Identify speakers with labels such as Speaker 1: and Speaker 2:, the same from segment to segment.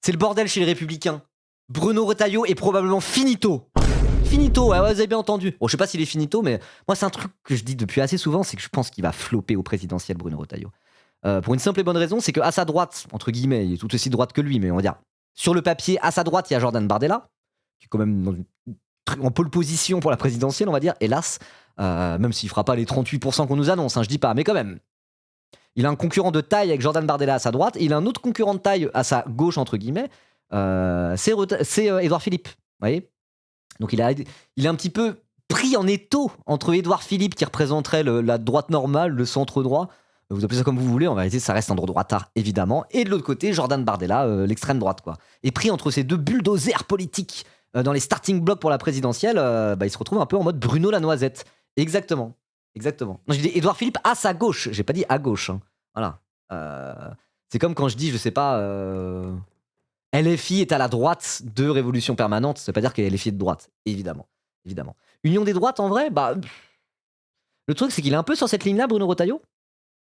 Speaker 1: C'est le bordel chez les Républicains. Bruno Retailleau est probablement finito. Finito, ouais, vous avez bien entendu. Bon, je sais pas s'il est finito, mais moi, c'est un truc que je dis depuis assez souvent, c'est que je pense qu'il va flopper au présidentiel, Bruno Retailleau. Pour une simple et bonne raison, c'est qu'à sa droite, entre guillemets, il est tout aussi droite que lui, mais on va dire, sur le papier, à sa droite, il y a Jordan Bardella, qui est quand même en pole position pour la présidentielle, on va dire, hélas, même s'il fera pas les 38% qu'on nous annonce, hein, je dis pas, mais quand même. Il a un concurrent de taille avec Jordan Bardella à sa droite, et il a un autre concurrent de taille à sa gauche, entre guillemets, c'est Édouard Philippe, vous voyez. Donc il est un petit peu pris en étau entre Édouard Philippe, qui représenterait la droite normale, le centre droit, vous appelez ça comme vous voulez, en vérité ça reste un droitard évidemment, et de l'autre côté Jordan Bardella, l'extrême droite quoi. Et pris entre ces deux bulldozers politiques dans les starting blocks pour la présidentielle, il se retrouve un peu en mode Bruno la noisette. Exactement. Non, j'ai dit Édouard Philippe à sa gauche, j'ai pas dit à gauche, hein. Voilà. C'est comme quand je dis, je sais pas, LFI est à la droite de Révolution Permanente, ça veut pas dire que LFI est de droite, évidemment. Union des droites, en vrai, le truc, c'est qu'il est un peu sur cette ligne-là, Bruno Retailleau.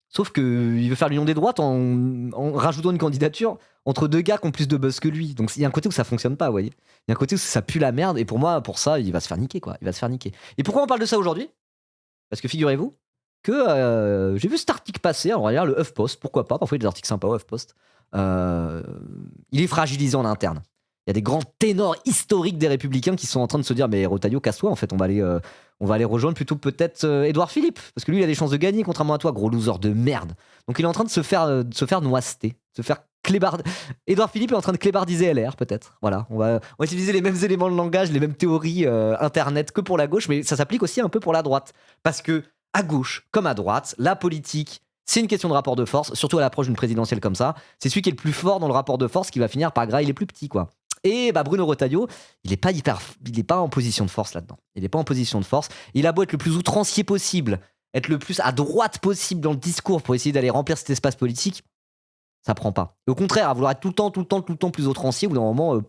Speaker 1: Sauf qu'il veut faire l'union des droites en rajoutant une candidature entre deux gars qui ont plus de buzz que lui. Donc il y a un côté où ça fonctionne pas, vous voyez. Il y a un côté où ça pue la merde, et pour moi, pour ça, il va se faire niquer, quoi. Et pourquoi on parle de ça aujourd'hui ? Parce que figurez-vous que j'ai vu cet article passer, alors regarde le HuffPost, pourquoi pas, parfois il y a des articles sympas au HuffPost. Il est fragilisé en interne. Il y a des grands ténors historiques des Républicains qui sont en train de se dire mais Retailleau, casse-toi, en fait, on va aller rejoindre plutôt peut-être Édouard Philippe, parce que lui il a des chances de gagner contrairement à toi, gros loser de merde. Donc il est en train de se faire noiseter, se faire clébarder. Édouard Philippe est en train de clébardiser LR peut-être. Voilà, on va utiliser les mêmes éléments de langage, les mêmes théories internet que pour la gauche, mais ça s'applique aussi un peu pour la droite, parce que à gauche comme à droite, la politique, c'est une question de rapport de force, surtout à l'approche d'une présidentielle comme ça. C'est celui qui est le plus fort dans le rapport de force qui va finir par grailler les plus petits, quoi. Et Bruno Retailleau, il est pas en position de force là-dedans. Il est pas en position de force. Il a beau être le plus outrancier possible, être le plus à droite possible dans le discours pour essayer d'aller remplir cet espace politique, ça prend pas. Et au contraire, à vouloir être tout le temps plus outrancier, au bout d'un moment,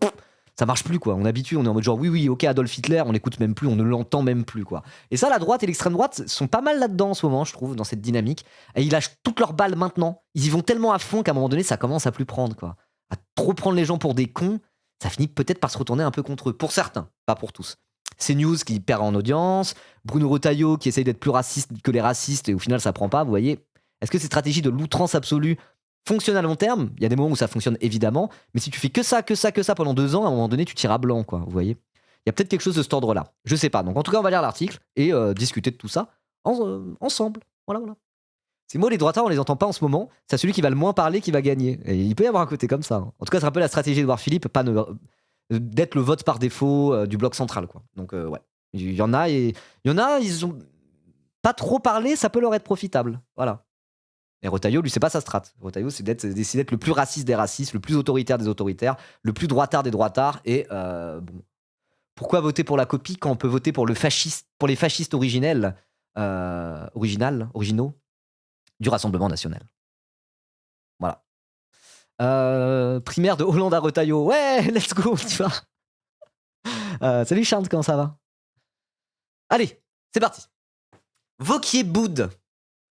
Speaker 1: ça marche plus, quoi. On habitue, on est en mode genre oui, ok, Adolf Hitler, on l'écoute même plus, on ne l'entend même plus, quoi. Et ça, la droite et l'extrême droite sont pas mal là-dedans en ce moment, je trouve, dans cette dynamique. Et ils lâchent toutes leurs balles maintenant. Ils y vont tellement à fond qu'à un moment donné, ça commence à plus prendre, quoi. À trop prendre les gens pour des cons, ça finit peut-être par se retourner un peu contre eux. Pour certains, pas pour tous. C'est News qui perd en audience, Bruno Retailleau qui essaye d'être plus raciste que les racistes, et au final, ça prend pas, vous voyez. Est-ce que ces stratégies de l'outrance absolue fonctionnent à long terme? Il y a des moments où ça fonctionne évidemment, mais si tu fais que ça pendant 2 ans, à un moment donné, tu tires à blanc, quoi, vous voyez. Il y a peut-être quelque chose de cet ordre-là. Je sais pas. Donc en tout cas, on va lire l'article et discuter de tout ça ensemble. Voilà. C'est moi, les droitards, on les entend pas en ce moment. C'est celui qui va le moins parler qui va gagner. Et il peut y avoir un côté comme ça, hein. En tout cas, c'est un peu la stratégie d'Édouard Philippe, d'être le vote par défaut du bloc central, quoi. Donc ouais, il y en a, ils ont pas trop parlé, ça peut leur être profitable. Voilà. Et Retailleau, lui, c'est pas sa strat. Retailleau, c'est d'essayer d'être le plus raciste des racistes, le plus autoritaire des autoritaires, le plus droitard des droitards. Et bon, pourquoi voter pour la copie quand on peut voter pour les fascistes originaux du Rassemblement national. Voilà. Primaire de Hollande à Retailleau. Ouais, let's go, on y va. Salut Charles, comment ça va? Allez, c'est parti. Vauquier boude,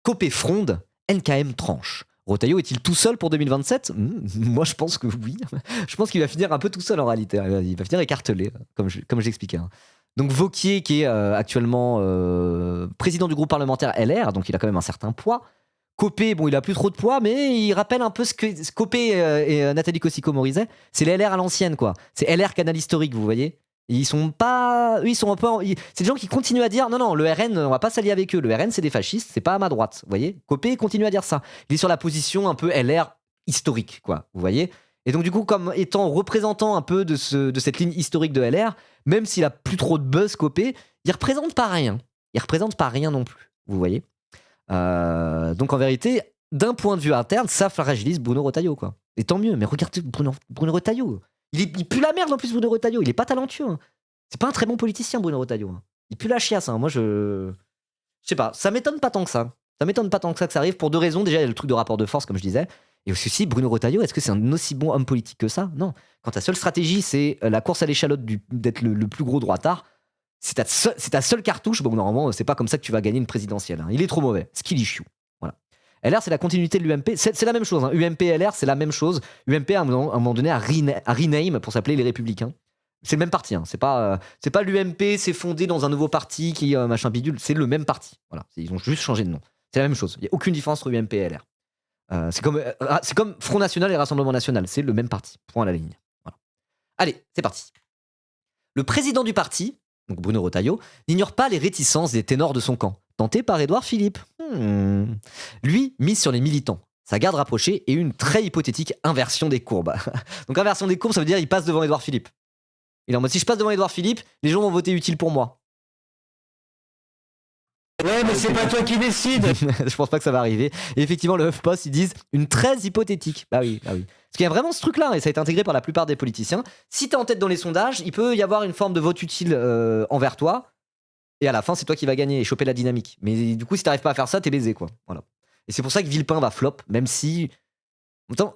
Speaker 1: Copé fronde, NKM tranche. Retailleau est-il tout seul pour 2027 ? Moi, je pense que oui. Je pense qu'il va finir un peu tout seul en réalité. Il va finir écartelé, comme j'expliquais. Donc Vauquier, qui est actuellement président du groupe parlementaire LR, donc il a quand même un certain poids. Copé, bon, il a plus trop de poids, mais il rappelle un peu ce que Copé et Nathalie Kosciusko-Morizet, c'est les LR à l'ancienne, quoi. C'est LR canal historique, vous voyez. Ils sont pas. Eux, ils sont un peu. C'est des gens qui continuent à dire non, le RN, on va pas s'allier avec eux. Le RN, c'est des fascistes, c'est pas à ma droite. Vous voyez. Copé continue à dire ça. Il est sur la position un peu LR historique, quoi. Vous voyez. Et donc, du coup, comme étant représentant un peu de cette ligne historique de LR, même s'il a plus trop de buzz, Copé, il représente pas rien. Il représente pas rien non plus. Vous voyez. Donc, en vérité, d'un point de vue interne, ça fragilise Bruno Retailleau, quoi. Et tant mieux. Mais regardez Bruno Retailleau. Il pue la merde en plus, Bruno Retailleau. Il est pas talentueux, hein. C'est pas un très bon politicien, Bruno Retailleau, hein. Il pue la chiasse, hein. Moi, je sais pas. Ça m'étonne pas tant que ça. Ça m'étonne pas tant que ça arrive pour 2 raisons. Déjà, il y a le truc de rapport de force, comme je disais. Et aussi, Bruno Retailleau, est-ce que c'est un aussi bon homme politique que ça ? Non. Quand ta seule stratégie, c'est la course à l'échalote d'être le plus gros droitard, c'est ta seule cartouche. Bon, normalement, c'est pas comme ça que tu vas gagner une présidentielle, hein. Il est trop mauvais. Skilly chou. Voilà. LR, c'est la continuité de l'UMP. C'est la même chose. Hein. UMP et LR, c'est la même chose. UMP, à un moment donné, a rename pour s'appeler Les Républicains. C'est le même parti. Hein. C'est pas l'UMP, c'est fondé dans un nouveau parti qui machin bidule. C'est le même parti. Voilà. Ils ont juste changé de nom. C'est la même chose. Il n'y a aucune différence entre UMP et LR. C'est comme Front National et Rassemblement National. C'est le même parti. Point à la ligne. Voilà. Allez, c'est parti. Le président du parti, donc Bruno Retailleau, n'ignore pas les réticences des ténors de son camp, tentés par Édouard Philippe. Lui mise sur les militants, sa garde rapprochée et une très hypothétique inversion des courbes. Donc inversion des courbes, ça veut dire il passe devant Édouard Philippe. Il est en mode, si je passe devant Édouard Philippe, les gens vont voter utile pour moi.
Speaker 2: Ouais, mais c'est pas toi qui décide.
Speaker 1: Je pense pas que ça va arriver. Et effectivement, le HuffPost, ils disent une très hypothétique. Bah oui. Parce qu'il y a vraiment ce truc-là, et ça a été intégré par la plupart des politiciens. Si t'es en tête dans les sondages, il peut y avoir une forme de vote utile envers toi, et à la fin, c'est toi qui vas gagner et choper la dynamique. Mais du coup, si t'arrives pas à faire ça, t'es baisé, quoi. Voilà. Et c'est pour ça que Villepin va flop, même si...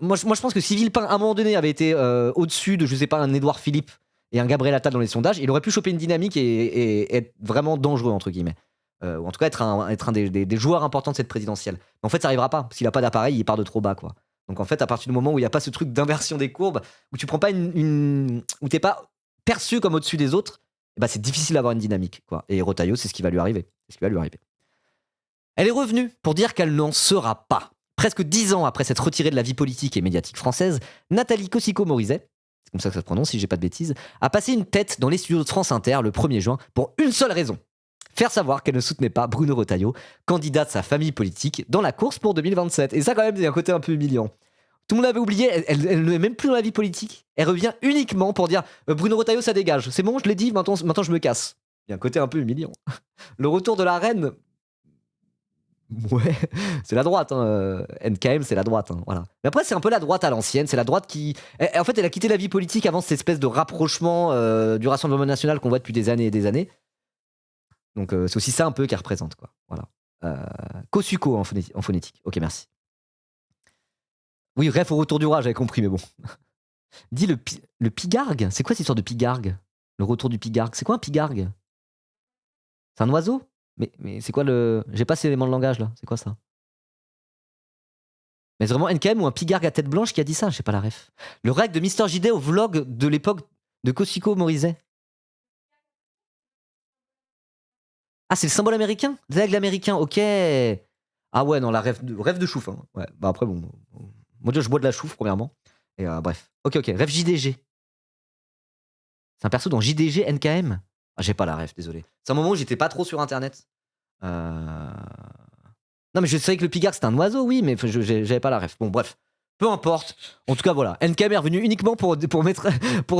Speaker 1: Moi, je pense que si Villepin, à un moment donné, avait été au-dessus de, je sais pas, un Édouard Philippe et un Gabriel Attal dans les sondages, il aurait pu choper une dynamique et être vraiment dangereux, entre guillemets. Ou en tout cas être un des joueurs importants de cette présidentielle. Mais en fait, ça arrivera pas. S'il a pas d'appareil, il part de trop bas, quoi. Donc en fait, à partir du moment où il n'y a pas ce truc d'inversion des courbes, où tu prends pas où t'es pas perçu comme au-dessus des autres, bah c'est difficile d'avoir une dynamique, quoi. Et Retailleau, c'est ce qui va lui arriver. Elle est revenue pour dire qu'elle n'en sera pas. Presque 10 ans après s'être retirée de la vie politique et médiatique française, Nathalie Kosciusko-Morizet, c'est comme ça que ça se prononce si j'ai pas de bêtises, a passé une tête dans les studios de France Inter le 1er juin pour une seule raison. Faire savoir qu'elle ne soutenait pas Bruno Retailleau, candidat de sa famille politique, dans la course pour 2027. Et ça, quand même, c'est un côté un peu humiliant. Tout le monde avait oublié, elle n'est même plus dans la vie politique. Elle revient uniquement pour dire Bruno Retailleau, ça dégage. C'est bon, je l'ai dit, maintenant je me casse. Il y a un côté un peu humiliant. Le retour de la reine, ouais, c'est la droite. Hein. NKM, c'est la droite. Hein, voilà. Mais après, c'est un peu la droite à l'ancienne. C'est la droite qui. En fait, elle a quitté la vie politique avant cette espèce de rapprochement du Rassemblement national qu'on voit depuis des années et des années. Donc c'est aussi ça un peu qu'elle représente, quoi. Voilà. Kosciusko en phonétique. Ok, merci. Oui, bref, au retour du roi, j'avais compris, mais bon. Dis le pigargue. C'est quoi cette histoire de pigargue? Le retour du pigargue. C'est quoi un pigargue? C'est un oiseau? Mais c'est quoi le... J'ai pas ces éléments de langage là. C'est quoi ça? Mais c'est vraiment NKM ou un pigargue à tête blanche qui a dit ça? Je sais pas la ref. Le règle de Mister JD au vlog de l'époque de Kosciusko-Morizet. Ah, c'est le symbole américain? L'aigle américain, ok. Ah ouais, non, la rêve de chouf. Hein. Ouais, bah après, bon. Moi, déjà, je bois de la chouf, premièrement. Et bref. Ok, rêve JDG. C'est un perso dans JDG NKM? Ah, j'ai pas la rêve, désolé. C'est un moment où j'étais pas trop sur internet. Non, mais je savais que le pigargue c'était un oiseau, oui, mais j'avais pas la rêve. Bon, bref. Peu importe. En tout cas, voilà. NKM est revenu uniquement pour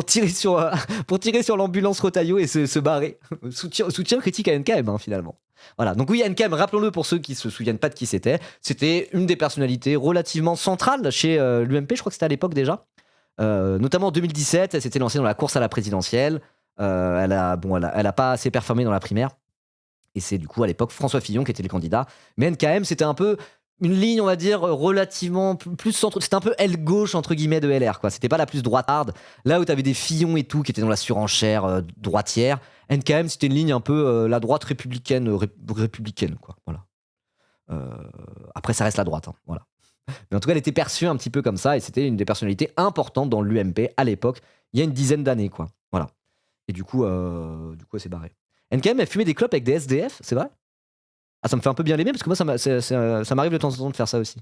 Speaker 1: tirer sur l'ambulance Retailleau et se barrer. Soutien critique à NKM, hein, finalement. Voilà. Donc oui, NKM, rappelons-le pour ceux qui se souviennent pas de qui c'était. C'était une des personnalités relativement centrales chez l'UMP, je crois que c'était à l'époque déjà. Notamment en 2017, elle s'était lancée dans la course à la présidentielle. Elle a pas assez performé dans la primaire. Et c'est du coup à l'époque François Fillon qui était le candidat. Mais NKM, c'était un peu une ligne, on va dire, relativement plus centre. C'était un peu aile gauche, entre guillemets, de LR, quoi. C'était pas la plus droitarde. Là où t'avais des Fillon et tout qui étaient dans la surenchère droitière, NKM, c'était une ligne un peu la droite républicaine, républicaine, quoi. Voilà. Après, ça reste la droite, hein, voilà. Mais en tout cas, elle était perçue un petit peu comme ça et c'était une des personnalités importantes dans l'UMP à l'époque, il y a une dizaine d'années, quoi. Voilà. Et du coup, elle s'est barrée. NKM, elle fumait des clopes avec des SDF, c'est vrai? Ah, ça me fait un peu bien l'aimer parce que moi, ça m'arrive de temps en temps de faire ça aussi.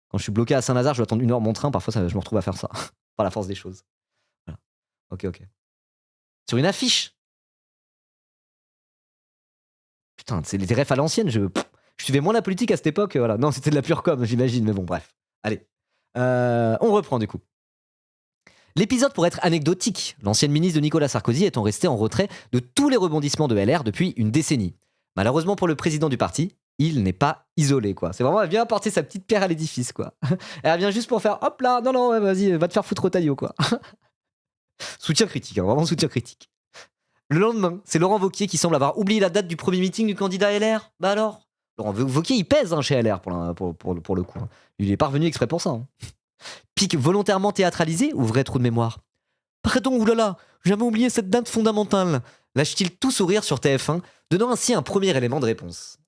Speaker 1: Quand je suis bloqué à Saint-Nazaire, je dois attendre 1 heure mon train, parfois je me retrouve à faire ça. Par la force des choses. Voilà. Ok. Sur une affiche. Putain, c'est des refs à l'ancienne, je suivais moins la politique à cette époque, voilà. Non, c'était de la pure com, j'imagine, mais bon, bref. Allez. On reprend du coup. L'épisode pourrait être anecdotique, l'ancienne ministre de Nicolas Sarkozy étant restée en retrait de tous les rebondissements de LR depuis une décennie. Malheureusement pour le président du parti, il n'est pas isolé, quoi. C'est vraiment, elle vient apporter sa petite pierre à l'édifice, quoi. Elle vient juste pour faire, hop là, non, ouais, vas-y, va te faire foutre au taillot, quoi. Soutien critique, hein, vraiment soutien critique. Le lendemain, c'est Laurent Wauquiez qui semble avoir oublié la date du premier meeting du candidat LR. Bah alors, Laurent Wauquiez, il pèse hein, chez LR pour le coup. Il est pas revenu exprès pour ça. Hein. Pique volontairement théâtralisé ou vrai trou de mémoire? Pardon, oulala, j'avais oublié cette date fondamentale. Lâche-t-il tout sourire sur TF1, donnant ainsi un premier élément de réponse.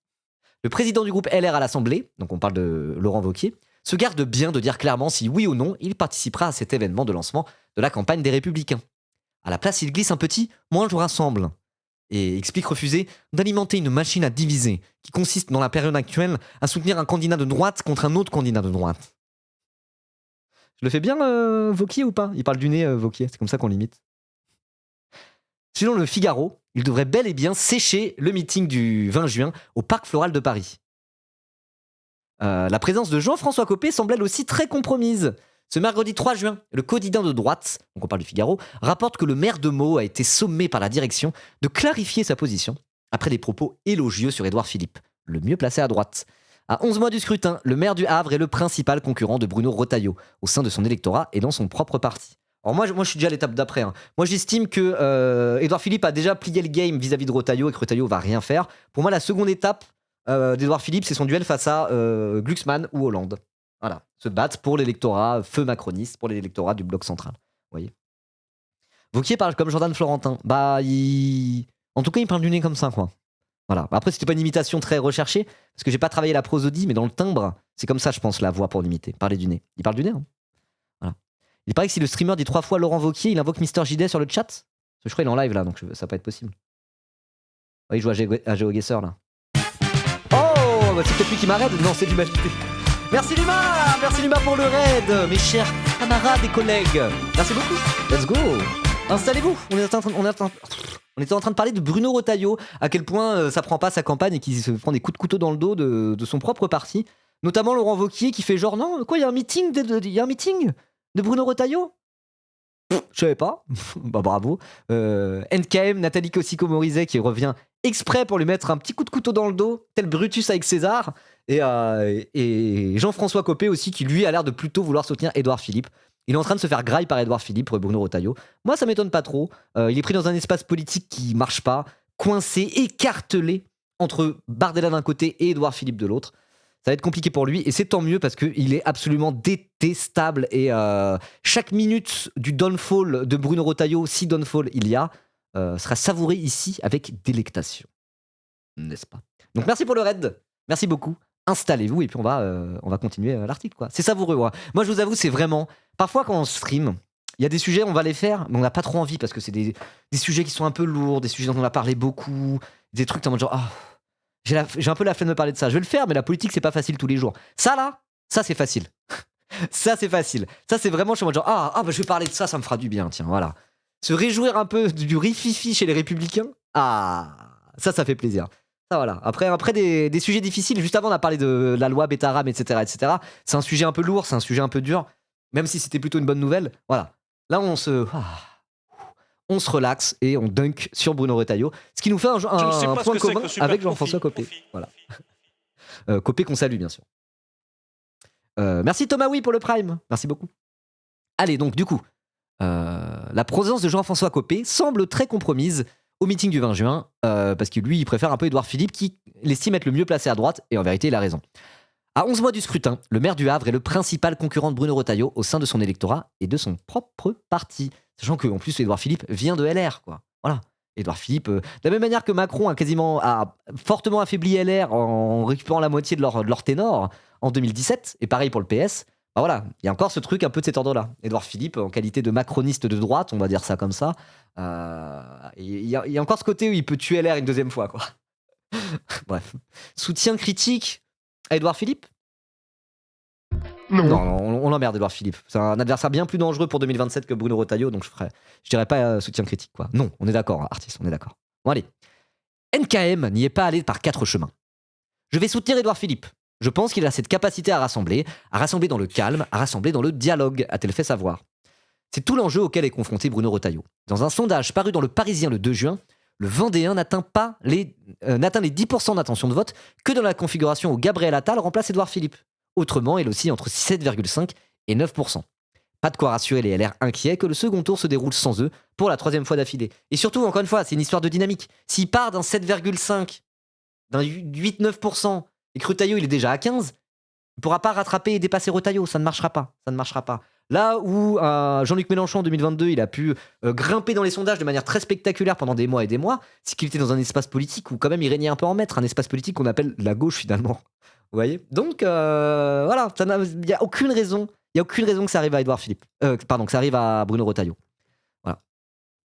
Speaker 1: Le président du groupe LR à l'Assemblée, donc on parle de Laurent Wauquiez, se garde bien de dire clairement si oui ou non il participera à cet événement de lancement de la campagne des Républicains. À la place, il glisse un petit « moi je vous rassemble » et explique refuser d'alimenter une machine à diviser qui consiste dans la période actuelle à soutenir un candidat de droite contre un autre candidat de droite. Je le fais bien, Wauquiez, ou pas? Il parle du nez, Wauquiez, c'est comme ça qu'on l'imite. Selon le Figaro, il devrait bel et bien sécher le meeting du 20 juin au Parc Floral de Paris. La présence de Jean-François Copé semble elle aussi très compromise. Ce mercredi 3 juin, le quotidien de droite, donc on parle du Figaro, rapporte que le maire de Meaux a été sommé par la direction de clarifier sa position après des propos élogieux sur Édouard Philippe, le mieux placé à droite. À 11 mois du scrutin, le maire du Havre est le principal concurrent de Bruno Retailleau au sein de son électorat et dans son propre parti. Alors moi je suis déjà à l'étape d'après. Hein. Moi j'estime que Édouard Philippe a déjà plié le game vis-à-vis de Retailleau et que Retailleau va rien faire. Pour moi la seconde étape d'Édouard Philippe, c'est son duel face à Glucksmann ou Hollande. Voilà, se battre pour l'électorat feu macroniste, pour l'électorat du bloc central. Vous voyez. Wauquiez parle comme Jordan Florentin. En tout cas, il parle du nez comme ça, quoi. Voilà. Après, c'était pas une imitation très recherchée, parce que j'ai pas travaillé la prosodie, mais dans le timbre, c'est comme ça, je pense, la voix pour l'imiter. Parler du nez. Il parle du nez, hein. Voilà. Il paraît que si le streamer dit 3 fois Laurent Wauquiez, il invoque Mister JD sur le chat. Parce que je crois qu'il est en live là, donc ça va pas être possible. Ouais, il joue à GeoGuessr là. Oh, bah c'est peut-être lui qui m'arrête. Non, c'est l'humanité. Merci Luma pour le raid, mes chers camarades et collègues. Merci beaucoup. Let's go. Installez-vous. On était en train de parler de Bruno Retailleau, à quel point ça prend pas sa campagne et qu'il se prend des coups de couteau dans le dos de son propre parti. Notamment Laurent Wauquiez qui fait genre non, quoi, il y a un meeting de Bruno Retailleau. Je savais pas. Bah bravo. NKM, Nathalie Kosciusko-Morizet qui revient exprès pour lui mettre un petit coup de couteau dans le dos, tel Brutus avec César. Et Jean-François Copé aussi, qui lui a l'air de plutôt vouloir soutenir Édouard Philippe. Il est en train de se faire graille par Édouard Philippe, Bruno Retailleau. Moi, ça m'étonne pas trop. Il est pris dans un espace politique qui marche pas, coincé, écartelé entre Bardella d'un côté et Édouard Philippe de l'autre. Ça va être compliqué pour lui, et c'est tant mieux parce qu'il est absolument détestable. Et chaque minute du downfall de Bruno Retailleau, si downfall il y a, sera savouré ici avec délectation. N'est-ce pas? Donc merci pour le raid. Merci beaucoup. Installez-vous et puis on va continuer l'article, quoi. C'est savoureux, ouais. Moi, je vous avoue, c'est vraiment... Parfois, quand on stream, il y a des sujets, on va les faire, mais on n'a pas trop envie parce que c'est des sujets qui sont un peu lourds, des sujets dont on a parlé beaucoup, des trucs en mode genre... j'ai un peu la flemme de parler de ça. Je vais le faire, mais la politique, c'est pas facile tous les jours. Ça, là, ça, c'est facile. Ça, c'est facile. Ça, c'est vraiment... Je suis en mode genre... bah, je vais parler de ça, ça me fera du bien, tiens, voilà. Se réjouir un peu du rififi chez les Républicains, ça fait plaisir. Ça, voilà. Après des sujets difficiles, juste avant on a parlé de la loi Betaram, etc. C'est un sujet un peu lourd, c'est un sujet un peu dur, même si c'était plutôt une bonne nouvelle. Voilà. Là on se relaxe et on dunk sur Bruno Retailleau, ce qui nous fait un point commun avec Jean-François Copé. Voilà. Copé qu'on salue bien sûr. Merci Thomas Oui pour le Prime, merci beaucoup. Allez, donc du coup, la présence de Jean-François Copé semble très compromise au meeting du 20 juin, parce que lui, il préfère un peu Édouard Philippe, qui l'estime être le mieux placé à droite, et en vérité, il a raison. À 11 mois du scrutin, le maire du Havre est le principal concurrent de Bruno Retailleau au sein de son électorat et de son propre parti. Sachant qu'en plus, Édouard Philippe vient de LR, quoi. Voilà. Édouard Philippe, de la même manière que Macron a fortement affaibli LR en récupérant la moitié de leur ténor en 2017, et pareil pour le PS, bah voilà, il y a encore ce truc un peu de cet ordre-là. Édouard Philippe, en qualité de macroniste de droite, on va dire ça comme ça, il y a encore ce côté où il peut tuer LR une deuxième fois, quoi. Bref. Soutien critique à Édouard Philippe ? Non, on l'emmerde, Édouard Philippe. C'est un adversaire bien plus dangereux pour 2027 que Bruno Retailleau, donc je dirais pas soutien critique, quoi. Non, on est d'accord, artiste, on est d'accord. Bon, allez. NKM n'y est pas allé par 4 chemins. Je vais soutenir Édouard Philippe. Je pense qu'il a cette capacité à rassembler dans le calme, à rassembler dans le dialogue, a-t-elle fait savoir. C'est tout l'enjeu auquel est confronté Bruno Retailleau. Dans un sondage paru dans Le Parisien le 2 juin, le Vendéen n'atteint les 10% d'intention de vote que dans la configuration où Gabriel Attal remplace Édouard Philippe. Autrement, il oscille entre 7,5 et 9%. Pas de quoi rassurer les LR inquiets que le second tour se déroule sans eux pour la 3e fois d'affilée. Et surtout, encore une fois, c'est une histoire de dynamique. S'il part d'un 7,5, d'un 8-9%, et que Retailleau il est déjà à 15, il ne pourra pas rattraper et dépasser Retailleau, ça ne marchera pas. Là où Jean-Luc Mélenchon en 2022, il a pu grimper dans les sondages de manière très spectaculaire pendant des mois et des mois, c'est qu'il était dans un espace politique où quand même il régnait un peu en maître, un espace politique qu'on appelle la gauche finalement. Vous voyez. Donc voilà, il n'y a aucune raison. Il y a aucune raison que ça arrive à Édouard Philippe. Que ça arrive à Bruno Retailleau. Voilà.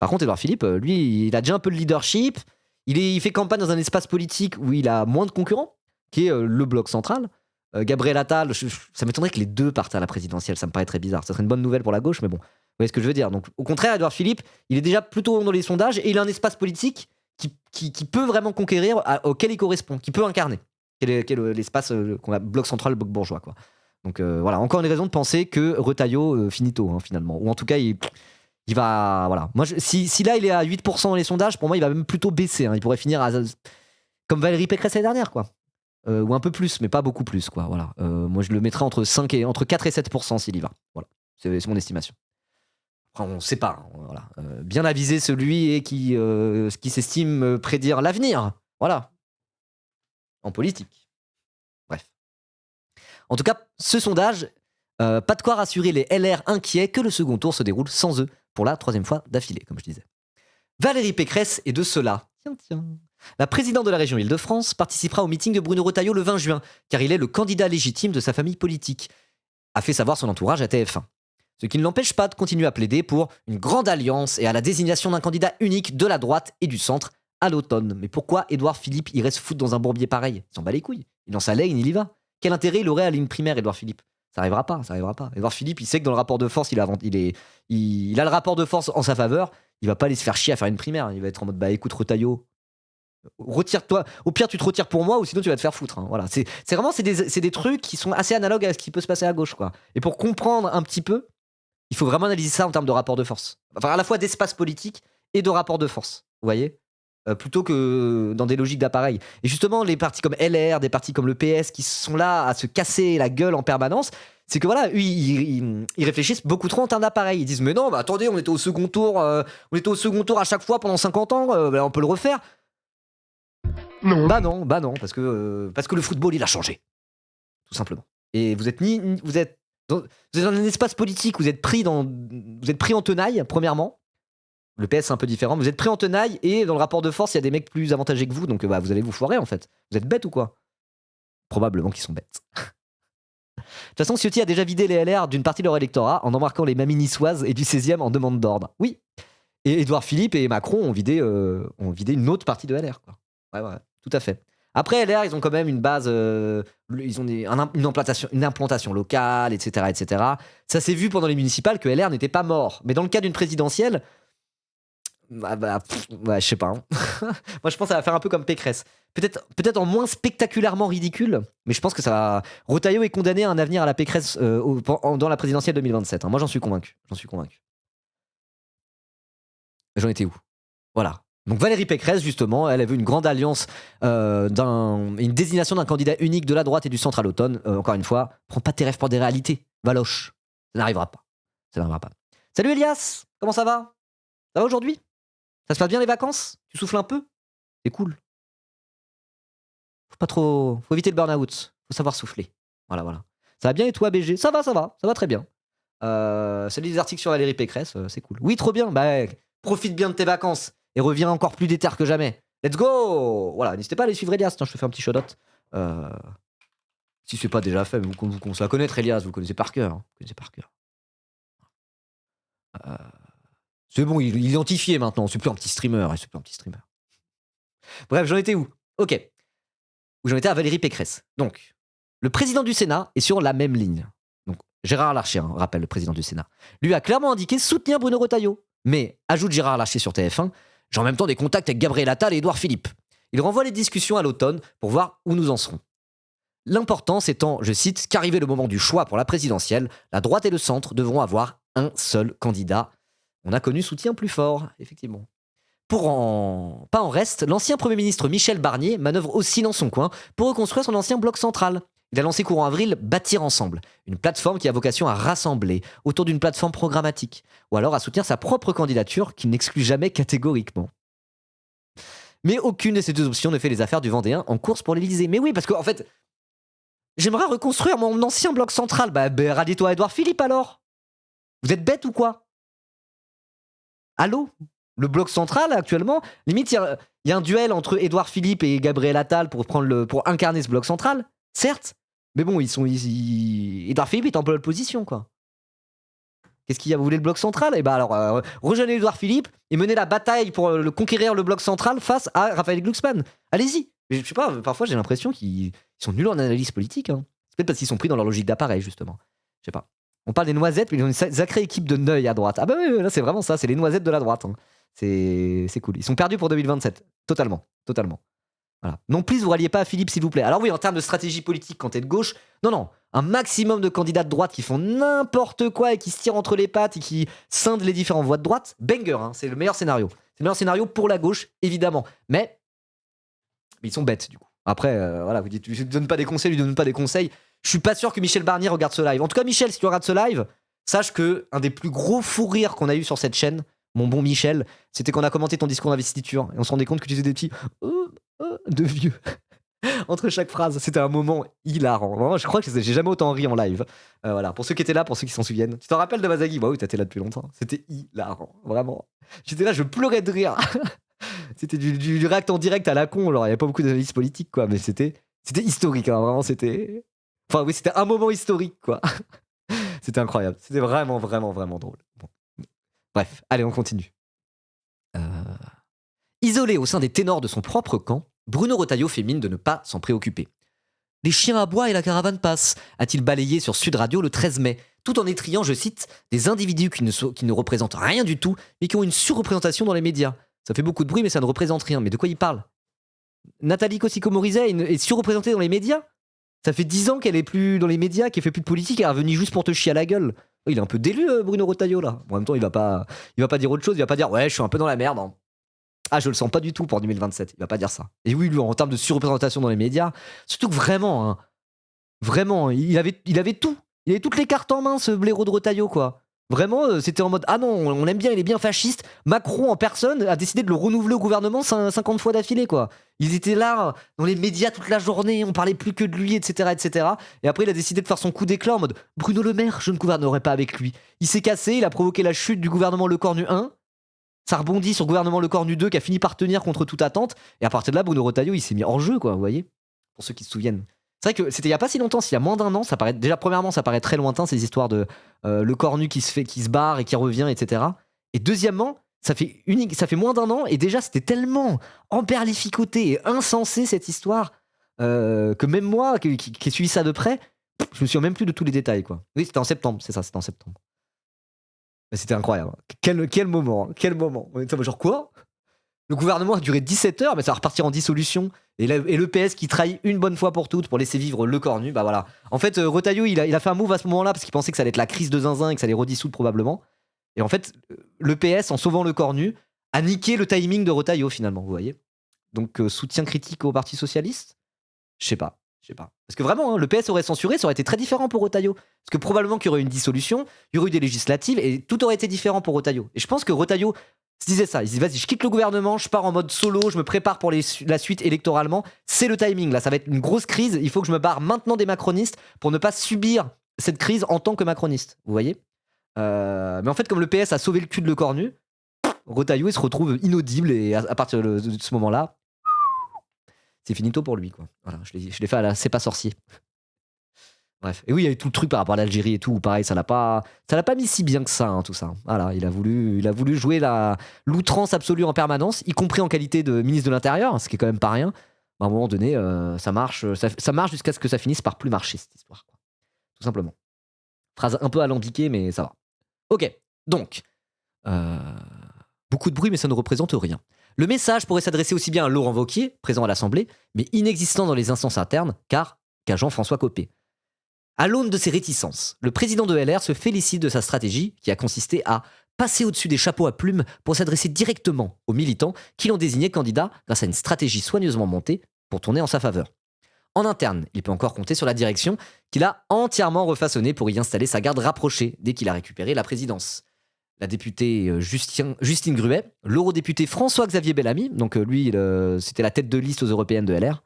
Speaker 1: Par contre, Édouard Philippe, lui, il a déjà un peu le leadership. Il fait campagne dans un espace politique où il a moins de concurrents, qui est le bloc central. Gabriel Attal, ça m'étonnerait que les deux partent à la présidentielle, ça me paraît très bizarre. Ça serait une bonne nouvelle pour la gauche, mais bon, vous voyez ce que je veux dire. Donc, au contraire, Édouard Philippe, il est déjà plutôt dans les sondages et il a un espace politique qui peut vraiment conquérir, auquel il correspond, qui peut incarner. Qui est l'espace qu'on a bloc central, bloc bourgeois, quoi. Donc voilà, encore une raison de penser que Retailleau finito, hein, finalement. Ou en tout cas, il va. Voilà. Moi, si là, il est à 8% dans les sondages, pour moi, il va même plutôt baisser. Hein. Il pourrait finir comme Valérie Pécresse l'année dernière, quoi. Ou un peu plus, mais pas beaucoup plus, quoi. Voilà. Moi, je le mettrais entre 4 et 7% s'il y va. Voilà. C'est mon estimation. Après, on ne sait pas. Hein, voilà. Bien avisé celui qui s'estime prédire l'avenir. Voilà. En politique. Bref. En tout cas, ce sondage, pas de quoi rassurer les LR inquiets que le second tour se déroule sans eux pour la 3e fois d'affilée, comme je disais. Valérie Pécresse est de cela. Tiens. La présidente de la région Île-de-France participera au meeting de Bruno Retailleau le 20 juin, car il est le candidat légitime de sa famille politique, a fait savoir son entourage à TF1. Ce qui ne l'empêche pas de continuer à plaider pour une grande alliance et à la désignation d'un candidat unique de la droite et du centre à l'automne. Mais pourquoi Édouard Philippe irait se foutre dans un bourbier pareil ? Il s'en bat les couilles. Il lance sa lane, il y va. Quel intérêt il aurait à aller une primaire, Édouard Philippe ? Ça arrivera pas. Édouard Philippe, il sait que dans le rapport de force, il a le rapport de force en sa faveur. Il va pas aller se faire chier à faire une primaire. Il va être en mode, bah écoute, Retailleau, retire-toi. Au pire, tu te retires pour moi ou sinon tu vas te faire foutre. Hein. Voilà. C'est des trucs qui sont assez analogues à ce qui peut se passer à gauche, quoi. Et pour comprendre un petit peu, il faut vraiment analyser ça en termes de rapport de force. Enfin, à la fois d'espace politique et de rapport de force. Vous voyez ? Plutôt que dans des logiques d'appareil. Et justement, les partis comme LR, des partis comme le PS qui sont là à se casser la gueule en permanence, c'est que voilà, eux, ils réfléchissent beaucoup trop en termes d'appareil. Ils disent, mais non, bah attendez, on était au second tour à chaque fois pendant 50 ans, on peut le refaire. Non. Bah non, parce que le football, il a changé. Tout simplement. Et vous êtes dans un espace politique, vous êtes pris en tenaille, premièrement. Le PS, c'est un peu différent. Vous êtes pris en tenaille et dans le rapport de force, il y a des mecs plus avantagés que vous, donc vous allez vous foirer en fait. Vous êtes bêtes ou quoi ? Probablement qu'ils sont bêtes. De toute façon, Ciotti a déjà vidé les LR d'une partie de leur électorat en embarquant les mamies niçoises et du 16e en demande d'ordre. Oui. Et Édouard Philippe et Macron ont vidé une autre partie de LR, quoi. Ouais, tout à fait. Après, LR, ils ont quand même une base, ils ont une implantation locale, etc., etc. Ça s'est vu pendant les municipales que LR n'était pas mort. Mais dans le cas d'une présidentielle, ouais, je sais pas. Hein. Moi, je pense que ça va faire un peu comme Pécresse. Peut-être en moins spectaculairement ridicule, mais je pense que ça va. Retailleau est condamné à un avenir à la Pécresse dans la présidentielle 2027. Hein. Moi, j'en suis convaincu. J'en étais où ? Voilà. Donc Valérie Pécresse, justement, elle a vu une grande alliance, une désignation d'un candidat unique de la droite et du centre à l'automne. Encore une fois, prends pas tes rêves pour des réalités. Valoche. Ça n'arrivera pas. Salut Elias, comment ça va ? Ça va aujourd'hui ? Ça se passe bien les vacances ? Tu souffles un peu ? C'est cool. Faut éviter le burn-out. Faut savoir souffler. Voilà. Ça va bien et toi, BG ? Ça va très bien. Salut les articles sur Valérie Pécresse, c'est cool. Oui, trop bien. Bah, profite bien de tes vacances et reviens encore plus déter que jamais. Let's go ! Voilà, n'hésitez pas à aller suivre Elias. Tiens, je te fais un petit shout-out. Si c'est pas déjà fait, vous commencez à connaître Elias, vous connaissez par cœur. C'est bon, il est identifié maintenant. C'est plus un petit streamer. Bref, j'en étais où ? Ok. Où j'en étais à Valérie Pécresse. Donc, le président du Sénat est sur la même ligne. Donc, Gérard Larcher, rappelle le président du Sénat, lui a clairement indiqué soutenir Bruno Retailleau. Mais, ajoute Gérard Larcher sur TF1, j'ai en même temps des contacts avec Gabriel Attal et Édouard Philippe. Il renvoie les discussions à l'automne pour voir où nous en serons. L'important étant, je cite, qu'arrivé le moment du choix pour la présidentielle, la droite et le centre devront avoir un seul candidat. On a connu soutien plus fort, effectivement. Pas en reste, l'ancien Premier ministre Michel Barnier manœuvre aussi dans son coin pour reconstruire son ancien bloc central. Il a lancé courant avril Bâtir Ensemble, une plateforme qui a vocation à rassembler autour d'une plateforme programmatique, ou alors à soutenir sa propre candidature qu'il n'exclut jamais catégoriquement. Mais aucune de ces deux options ne fait les affaires du Vendéen en course pour l'Élysée. Mais oui, parce qu'en fait, j'aimerais reconstruire mon ancien bloc central. Rallie-toi à Édouard Philippe alors. Vous êtes bête ou quoi? Allô? Le bloc central, actuellement, limite, il y a un duel entre Édouard Philippe et Gabriel Attal pour incarner ce bloc central, certes, mais bon, Édouard Philippe est en pole position, quoi. Qu'est-ce qu'il y a? Vous voulez le bloc central? Eh ben alors, rejoignez Édouard Philippe et menez la bataille pour conquérir le bloc central face à Raphaël Glucksmann. Allez-y. Mais je sais pas, parfois j'ai l'impression qu'ils sont nuls en analyse politique. Hein. C'est peut-être parce qu'ils sont pris dans leur logique d'appareil, justement. Je sais pas. On parle des noisettes, mais ils ont une sacrée équipe de neuils à droite. Ah bah oui, là c'est vraiment ça, c'est les noisettes de la droite. Hein. C'est cool. Ils sont perdus pour 2027. Totalement. Voilà. Non plus, vous ralliez pas à Philippe, s'il vous plaît. Alors oui, en termes de stratégie politique, quand t'es de gauche, non. Un maximum de candidats de droite qui font n'importe quoi et qui se tirent entre les pattes et qui scindent les différents voix de droite, banger, hein, c'est le meilleur scénario. C'est le meilleur scénario pour la gauche, évidemment. Mais ils sont bêtes, du coup. Après, voilà, vous dites, je lui donne pas des conseils, lui donne pas des conseils. Je suis pas sûr que Michel Barnier regarde ce live. En tout cas, Michel, si tu regardes ce live, sache que un des plus gros fous rires qu'on a eu sur cette chaîne, mon bon Michel, c'était qu'on a commenté ton discours d'investiture et on se rendait compte que tu faisais des petits de vieux entre chaque phrase. C'était un moment hilarant. Vraiment, je crois que j'ai jamais autant ri en live. Voilà, pour ceux qui étaient là, pour ceux qui s'en souviennent. Tu t'en rappelles de Mazaghi? Bah oui, t'étais là depuis longtemps. C'était hilarant, vraiment. J'étais là, je pleurais de rire. C'était du react en direct à la con. Alors, il n'y avait pas beaucoup d'analyse politique, quoi, mais c'était historique, hein, vraiment. C'était un moment historique, quoi. C'était incroyable. C'était vraiment drôle. Bon. Bref, allez, on continue. Isolé au sein des ténors de son propre camp, Bruno Retailleau fait mine de ne pas s'en préoccuper. Les chiens aboient et la caravane passe, a-t-il balayé sur Sud Radio le 13 mai, tout en étriant, je cite, des individus qui ne représentent rien du tout, mais qui ont une surreprésentation dans les médias. Ça fait beaucoup de bruit, mais ça ne représente rien. Mais de quoi il parle? Nathalie Kosciusko-Morizet est surreprésentée dans les médias? Ça fait 10 ans qu'elle est plus dans les médias, qu'elle fait plus de politique, elle est revenue juste pour te chier à la gueule. Il est un peu délu, Bruno Retailleau, là. Bon, en même temps, il va pas dire autre chose, il va pas dire « Ouais, je suis un peu dans la merde. Hein. » Ah, je le sens pas du tout pour 2027. Il va pas dire ça. Et oui, lui, en termes de surreprésentation dans les médias, surtout que vraiment, il avait tout. Il avait toutes les cartes en main, ce blaireau de Retailleau, quoi. Vraiment, c'était en mode ah non, on l'aime bien, il est bien fasciste. Macron en personne a décidé de le renouveler au gouvernement 50 fois d'affilée, quoi. Ils étaient là dans les médias toute la journée, on parlait plus que de lui, etc. Et après, il a décidé de faire son coup d'éclat en mode Bruno Le Maire, je ne gouvernerai pas avec lui. Il s'est cassé, il a provoqué la chute du gouvernement Lecornu 1. Ça rebondit sur le gouvernement Lecornu 2 qui a fini par tenir contre toute attente. Et à partir de là, Bruno Retailleau, il s'est mis hors jeu, quoi, vous voyez. Pour ceux qui se souviennent. C'est vrai que c'était il y a pas si longtemps, s'il y a moins d'un an, ça paraît déjà premièrement ça paraît très lointain ces histoires de Lecornu qui se barre et qui revient, etc. Et deuxièmement, ça fait moins d'un an et déjà c'était tellement emperlificoté et insensé cette histoire que même moi qui ai suivi ça de près, je me souviens même plus de tous les détails, quoi. Oui, c'était en septembre, c'est ça, c'était en septembre. Mais c'était incroyable. Quel moment, On était genre quoi? Le gouvernement a duré 17 heures, mais ça va repartir en dissolution. Et le PS qui trahit une bonne fois pour toutes pour laisser vivre Lecornu, bah voilà. En fait, Retailleau, il a fait un move à ce moment-là parce qu'il pensait que ça allait être la crise de zinzin et que ça allait redissoudre probablement. Et en fait, le PS, en sauvant Lecornu, a niqué le timing de Retailleau finalement, vous voyez. Donc, soutien critique au Parti Socialiste? Je sais pas. Parce que vraiment, hein, le PS aurait censuré, ça aurait été très différent pour Retailleau. Parce que probablement qu'il y aurait eu une dissolution, il y aurait eu des législatives et tout aurait été différent pour Retailleau. Et je pense que Retailleau se disait ça. Il se dit, vas-y, je quitte le gouvernement, je pars en mode solo, je me prépare pour la suite électoralement. C'est le timing, là. Ça va être une grosse crise. Il faut que je me barre maintenant des macronistes pour ne pas subir cette crise en tant que macroniste. Vous voyez mais en fait, comme le PS a sauvé le cul de Lecornu, Retailleau, il se retrouve inaudible et à partir de ce moment-là, c'est finito pour lui, quoi. Voilà, je l'ai fait à la C'est pas sorcier. Bref. Et oui, il y a eu tout le truc par rapport à l'Algérie et tout, où pareil, ça l'a pas mis si bien que ça, hein, tout ça. Voilà, il a voulu jouer l'outrance absolue en permanence, y compris en qualité de ministre de l'Intérieur, ce qui est quand même pas rien. À un moment donné, ça marche jusqu'à ce que ça finisse par plus marcher, cette histoire, quoi. Tout simplement. Phrase un peu alambiquée, mais ça va. Ok, donc, beaucoup de bruit, mais ça ne représente rien. Le message pourrait s'adresser aussi bien à Laurent Wauquiez, présent à l'Assemblée, mais inexistant dans les instances internes, qu'à Jean-François Copé. À l'aune de ses réticences, le président de LR se félicite de sa stratégie qui a consisté à passer au-dessus des chapeaux à plumes pour s'adresser directement aux militants qui l'ont désigné candidat grâce à une stratégie soigneusement montée pour tourner en sa faveur. En interne, il peut encore compter sur la direction qu'il a entièrement refaçonnée pour y installer sa garde rapprochée dès qu'il a récupéré la présidence. La députée Justine Gruet, l'eurodéputé François-Xavier Bellamy, donc lui, c'était la tête de liste aux européennes de LR,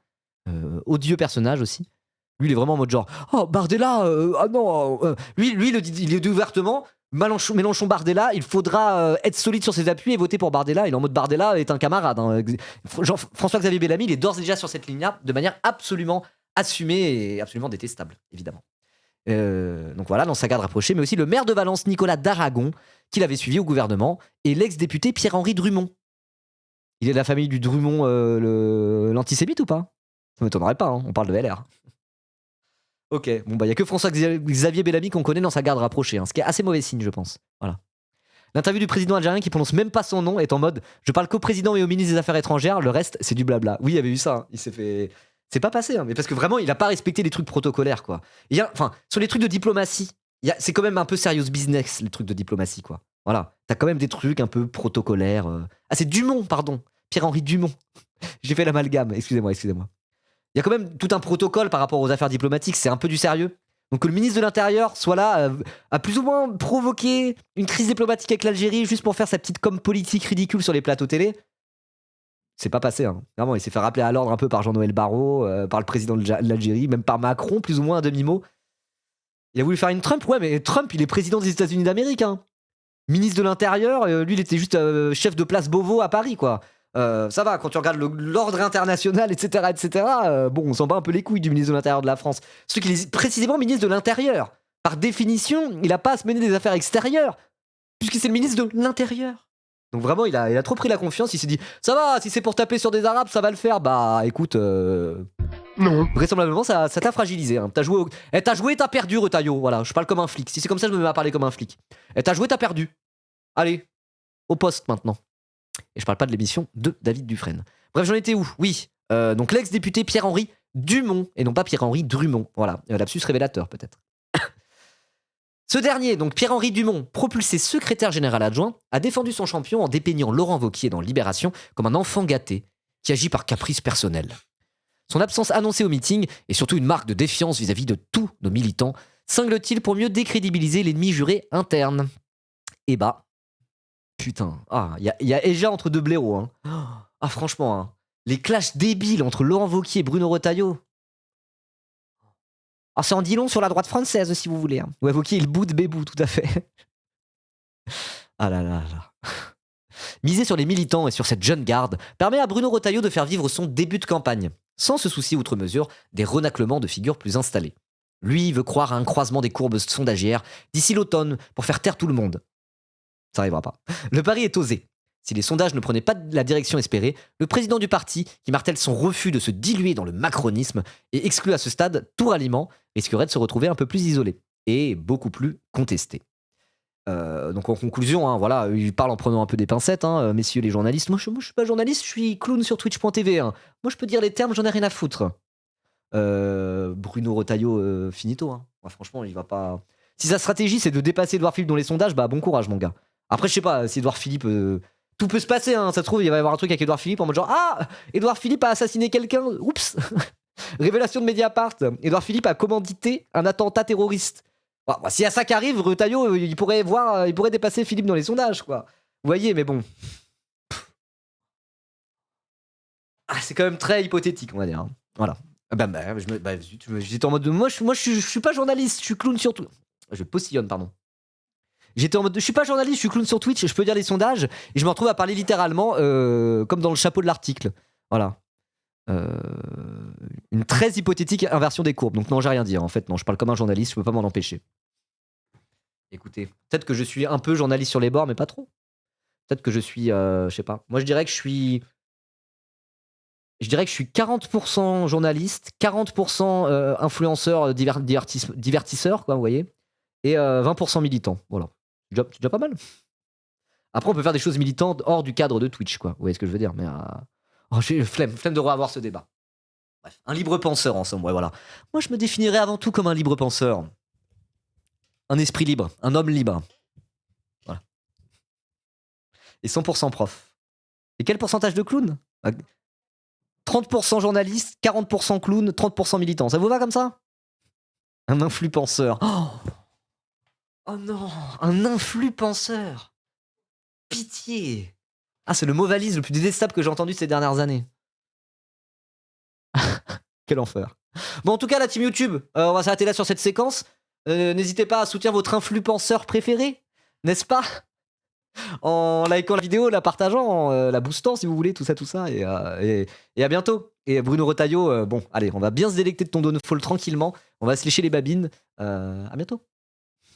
Speaker 1: odieux personnage aussi. Lui, il est vraiment en mode genre « Oh, Bardella, ah non !» Lui, il le dit ouvertement Mélenchon Bardella, il faudra être solide sur ses appuis et voter pour Bardella. Il est en mode Bardella est un camarade. Hein. François-Xavier Bellamy, il est d'ores et déjà sur cette ligne-là de manière absolument assumée et absolument détestable, évidemment. Donc voilà, dans sa garde rapprochée, mais aussi le maire de Valence, Nicolas d'Aragon, qui l'avait suivi au gouvernement, et l'ex-député Pierre-Henri Drumont. Il est de la famille du Drumont, l'antisémite ou pas? Ça m'étonnerait pas, hein, on parle de LR. Ok, bon bah il y a que François-Xavier Bellamy qu'on connaît dans sa garde rapprochée, hein, ce qui est assez mauvais signe, je pense. Voilà. L'interview du président algérien qui prononce même pas son nom est en mode je parle qu'au président et au ministre des Affaires étrangères, le reste c'est du blabla. Oui, il y avait eu ça, hein. Il s'est fait. C'est pas passé, hein, mais parce que vraiment il a pas respecté les trucs protocolaires, quoi. Enfin, sur les trucs de diplomatie, c'est quand même un peu serious business, les trucs de diplomatie, quoi. Voilà, t'as quand même des trucs un peu protocolaires. Ah, c'est Dumont, pardon. Pierre-Henri Dumont. J'ai fait l'amalgame, excusez-moi. Il y a quand même tout un protocole par rapport aux affaires diplomatiques, c'est un peu du sérieux. Donc que le ministre de l'Intérieur soit là, a plus ou moins provoqué une crise diplomatique avec l'Algérie juste pour faire sa petite com politique ridicule sur les plateaux télé, c'est pas passé. Hein. Vraiment, il s'est fait rappeler à l'ordre un peu par Jean-Noël Barrot, par le président de l'Algérie, même par Macron, plus ou moins un demi-mot. Il a voulu faire une Trump, ouais, mais Trump, il est président des États-Unis d'Amérique. Hein. Ministre de l'Intérieur, lui, il était juste chef de place Beauvau à Paris, quoi. Ça va, quand tu regardes l'ordre international, etc., bon, on s'en bat un peu les couilles du ministre de l'Intérieur de la France. Surtout qu'il est précisément ministre de l'Intérieur. Par définition, il n'a pas à se mener des affaires extérieures, puisque c'est le ministre de l'Intérieur. Donc vraiment, il a trop pris la confiance, il s'est dit, ça va, si c'est pour taper sur des Arabes, ça va le faire. Bah écoute, non. Vraisemblablement, ça t'a fragilisé. Hein. T'as joué, t'as perdu, Retailleau. Voilà, je parle comme un flic. Si c'est comme ça, je me mets à parler comme un flic. T'as joué, t'as perdu. Allez, au poste maintenant. Et je parle pas de l'émission de David Dufresne. Bref, j'en étais où? Oui, donc l'ex-député Pierre-Henri Dumont, et non pas Pierre-Henri Drumont. Voilà, lapsus révélateur peut-être. Ce dernier, donc Pierre-Henri Dumont, propulsé secrétaire général adjoint, a défendu son champion en dépeignant Laurent Wauquiez dans Libération comme un enfant gâté qui agit par caprice personnel. Son absence annoncée au meeting est surtout une marque de défiance vis-à-vis de tous nos militants, cingle-t-il pour mieux décrédibiliser l'ennemi juré interne. Et bah, putain, il y a déjà entre deux blaireaux. Hein. Ah, franchement, hein, les clashs débiles entre Laurent Wauquiez et Bruno Retailleau. Ah, ça en dit long sur la droite française, si vous voulez. Hein. Ouais, Wauquiez, il bout de bébou, tout à fait. Ah là là là. Miser sur les militants et sur cette jeune garde permet à Bruno Retailleau de faire vivre son début de campagne, sans se soucier outre mesure des renaclements de figures plus installées. Lui veut croire à un croisement des courbes sondagières d'ici l'automne pour faire taire tout le monde. Ça n'arrivera pas. Le pari est osé. Si les sondages ne prenaient pas la direction espérée, le président du parti, qui martèle son refus de se diluer dans le macronisme et exclut à ce stade tout ralliement, risquerait de se retrouver un peu plus isolé et beaucoup plus contesté. Donc en conclusion, hein, voilà, il parle en prenant un peu des pincettes, hein, messieurs les journalistes. Moi, je suis pas journaliste, je suis clown sur Twitch.tv. Hein. Moi, je peux dire les termes, j'en ai rien à foutre. Bruno Retailleau, finito. Hein. Ouais, franchement, il va pas. Si sa stratégie c'est de dépasser Édouard Philippe dans les sondages, bah bon courage, mon gars. Après, je sais pas si Édouard Philippe. Tout peut se passer, hein. Ça se trouve, il va y avoir un truc avec Édouard Philippe en mode genre ah, Édouard Philippe a assassiné quelqu'un. Oups. Révélation de Mediapart. Édouard Philippe a commandité un attentat terroriste. Bah, s'il y a ça qui arrive, Retailleau, il pourrait dépasser Philippe dans les sondages, quoi. Vous voyez, mais bon. Ah, c'est quand même très hypothétique, on va dire. Hein. Voilà. J'étais en mode moi je suis pas journaliste, je suis clown sur tout. Je postillonne, pardon. J'étais en mode je suis pas journaliste, je suis clown sur Twitch, je peux dire les sondages, et je me retrouve à parler littéralement comme dans le chapeau de l'article. Voilà. Une très hypothétique inversion des courbes. Donc non, j'ai rien dit. En fait, non, je parle comme un journaliste, je peux pas m'en empêcher. Écoutez, peut-être que je suis un peu journaliste sur les bords, mais pas trop. Peut-être que je suis, je sais pas. Moi, je dirais que je suis 40% journaliste, 40% influenceur, divertisseur, quoi, vous voyez, et 20% militant. Voilà. C'est déjà pas mal. Après, on peut faire des choses militantes hors du cadre de Twitch, quoi. Vous voyez ce que je veux dire, mais j'ai flemme de revoir ce débat. Bref, un libre penseur en somme, ouais, voilà. Moi, je me définirais avant tout comme un libre penseur. Un esprit libre, un homme libre. Voilà. Et 100% prof. Et quel pourcentage de clown? 30% journaliste, 40% clown, 30% militant. Ça vous va comme ça? Un influpenseur. Oh non, un influpenseur. Pitié. Ah, c'est le mot valise le plus détestable que j'ai entendu ces dernières années. Quel enfer. Bon, en tout cas, la team YouTube, on va s'arrêter là sur cette séquence. N'hésitez pas à soutenir votre influpenseur préféré. N'est-ce pas? En likant la vidéo, la partageant, la boostant si vous voulez, tout ça. Et à bientôt. Et Bruno Retailleau, bon, allez, on va bien se délecter de ton Dawnfall tranquillement. On va se lécher les babines. À bientôt.